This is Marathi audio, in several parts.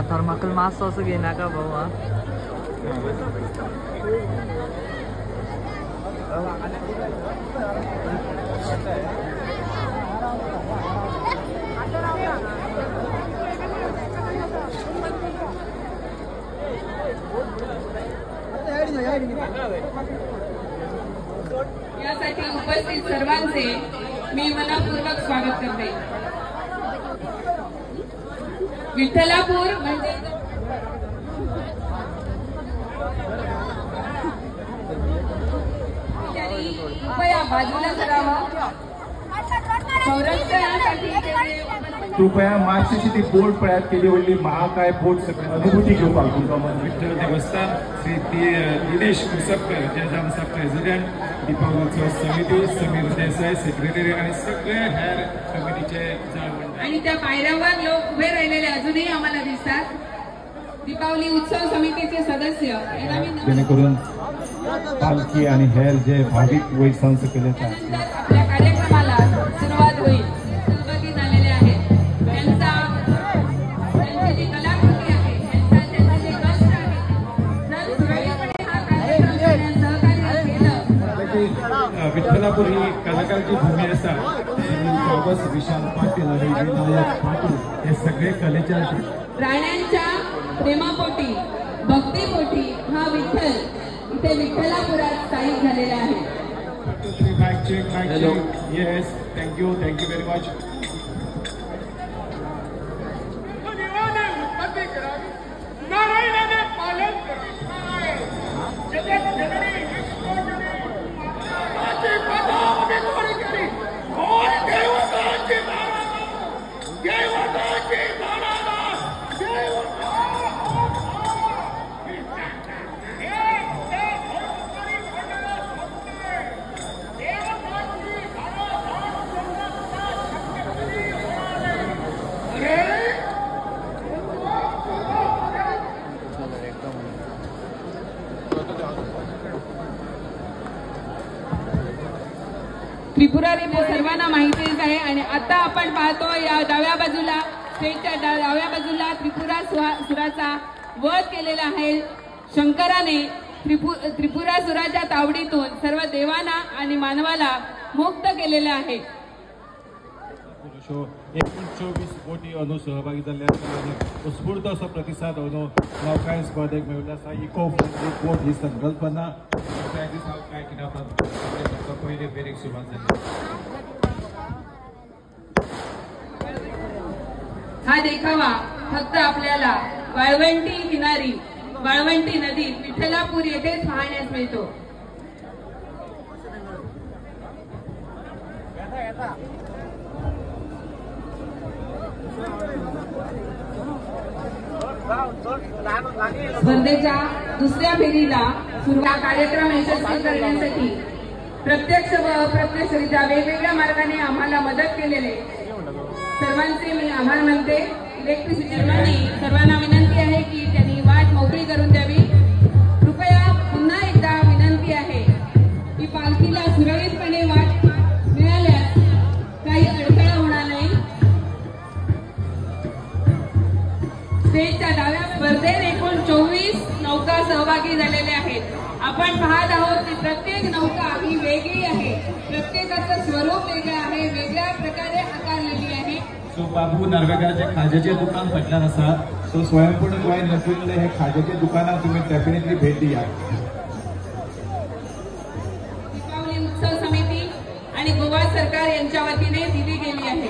थर्माकल मास्क असं घेणार का भाऊ हा यासाठी उपस्थित सर्वांचे मी मनपूर्वक स्वागत करते। विठ्ठलापूर म्हणजे कृपया बाजूला करावं। संरक्षणासाठी कृपया मागची ती बोर्ड पळ्यात केली वडली महाकाय बोर्ड सगळी अनुभूती घेवपाक तुमकां विठ्ठल देवस्थान श्री दिनेश कुसपकर जे आमचा प्रेसिडेंट दीपावली उत्सव समिती समीर देसाई सेक्रेटरी आणि सगळे हेर कमिटीचे जाणवण आणि त्या पायऱ्यावर लोक उभे राहिलेले अजूनही आम्हाला दिसतात। दीपावली उत्सव समितीचे सदस्य जेणेकरून पालखी आणि हेर जे भाविक वैसांस केले आपल्या कार्यक्रमाला सुरुवात होईल। सहभागी झालेले आहेत त्यांची जी कलाकृती आहे त्यांचे जे कष्ट आहे जर सुरळीतपणे हा कार्यक्रम करण्यास सहकार्य केलं। विठ्ठलापूर ही कलाकाराची भूमी असा बाबस विशाल पाटील आणि विनायक पाटील हे सगळे कलेच्या प्राण्यांच्या प्रेमापोटी भक्तीपोटी हा विठ्ठल इथे विठ्ठलापुरात स्थायिक झालेला आहे। Hello. Yes, thank you very much. Tripurari सर्वांना माहितीच आहे आणि आता आपण पाहतो या डाव्या बाजूला स्टेजच्या डाव्या बाजूला त्रिपुरा सुराचा वध केलेला आहे। शंकराने त्रिपुरासुराच्या तावडीतून सर्व देवांना आणि मानवाला मुक्त केलेले आहे। 24 कोटी अनु सहभागी झाले आणि उत्स्फूर्त असा प्रतिसाद अनु नौकायन स्पर्धेक मेळिल्लो आसा। इको फ्रेंडली पोर्ट ही संकल्पना काय किनार पहिले फेरीक सुरुवात झाली। हा देखावा फक्त आपल्याला वाळवंटी किनारी वाळवंटी नदी विठ्ठलापूर येथेच पाहण्यास मिळतो। स्पर्धेच्या दुसऱ्या फेरीला सुरुवात कार्यक्रम यशस्वी करण्यासाठी प्रत्यक्ष व अप्रत्यक्षरित्या वेगवेगळ्या मार्गाने आम्हाला मदत केलेले सर्वांचे मी आभार मानते। इलेक्ट्रिसिटी सर्वांना विनंती आहे की त्यांनी वाट मोकळी करून द्यावी। कृपया पुन्हा एकदा विनंती आहे की पालखीला सुरळीतपणे वाट मिळाल्यास काही अडथळा होणार नाही। स्टेजच्या डाव्या स्पर्धेत एकूण 24 नौका सहभागी झालेले आहेत। आपण पाहत आहोत की प्रत्येक नौका ही वेगळी आहे, प्रत्येकाचं स्वरूप वेगळं आहे, वेगळ्या प्रकारे आकारलेली आहे। सो बाबू नार्वेकाराचे खाजेचे दुकान फाटल्यान आसा. सो स्वयंपूर्ण गोंय नसलेले हे खाजेचे दुकानात तुम्ही डेफिनेटली भेट दिया. दीपावली उत्सव समिती आणि गोवा सरकार यांच्या वतीने दिली गेली आहे.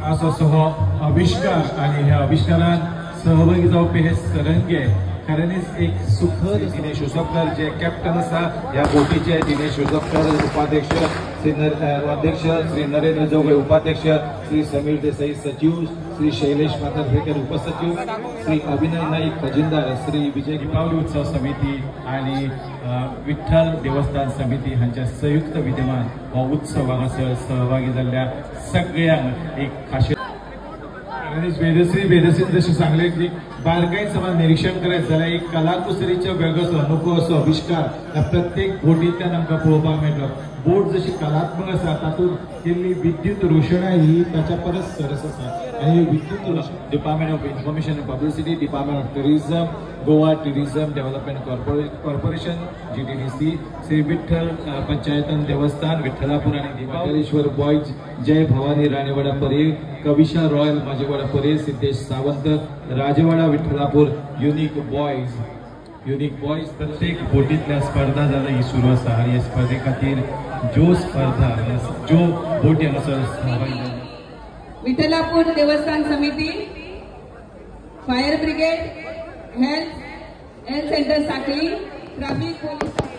खास असो हो आविष्कार आणि ह्या आविष्कारात सहभागी जावपी हे सरंगे खऱ्यांनीच एक सुखद दिनेश उसपकर जे कॅप्टन आसा ह्या बोटीचे. दिनेश उसपकर उपाध्यक्ष, अध्यक्ष श्री नरेंद्र जोगळे उपाध्यक्ष, श्री समीर देसाई सचिव, श्री शैलेश माथारकर उपसचिव, श्री अभिनय नाईक खजिनदार, श्री विजय दीपावली उत्सव समिती आणि विठ्ठल देवस्थान समिती हांच्या संयुक्त विद्यमान हो उत्सवाक सहभागी जाल्ल्या सगळ्यांक एक खाशेल. वेदश्री जशें सांगले की बारकाईन समज निरीक्षण करत जाल्यार एक कलाकुसरीचो वेगळोसो अनोखो असो आविष्कार ह्या प्रत्येक बोटींतल्यान आमकां पळोवपाक मेळटा. बोट जशी कलात्मक आसा तातूंत केल्ली विद्युत रोशणाय ही ताच्या परस सरस आसा. आनी विद्युत रोशन department of information and publicity, department of tourism, Goa tourism development corporation GTDC, Shri Vitthal Panchayatan Devasthan Vitthalapur आणि दिवाकरेश्वर बॉयज, जय भवानी राणीवाडा परे, कविशा रॉयल माजेवाडा परे, सिद्धेश सावंत राजवाडा विठ्ठलापूर, युनिक बॉयज प्रत्येक बोटींतल्या स्पर्धा जाल्यार ही सुरू आसा. आणि ह्या स्पर्धे खातीर ज्यो बोटी हांगासर सहभागी जाल्या विठ्ठलापूर देवस्थान समिती, फायर ब्रिगेड, हेल्थ सेंटर साखळी, ट्रॅफिक पोलीस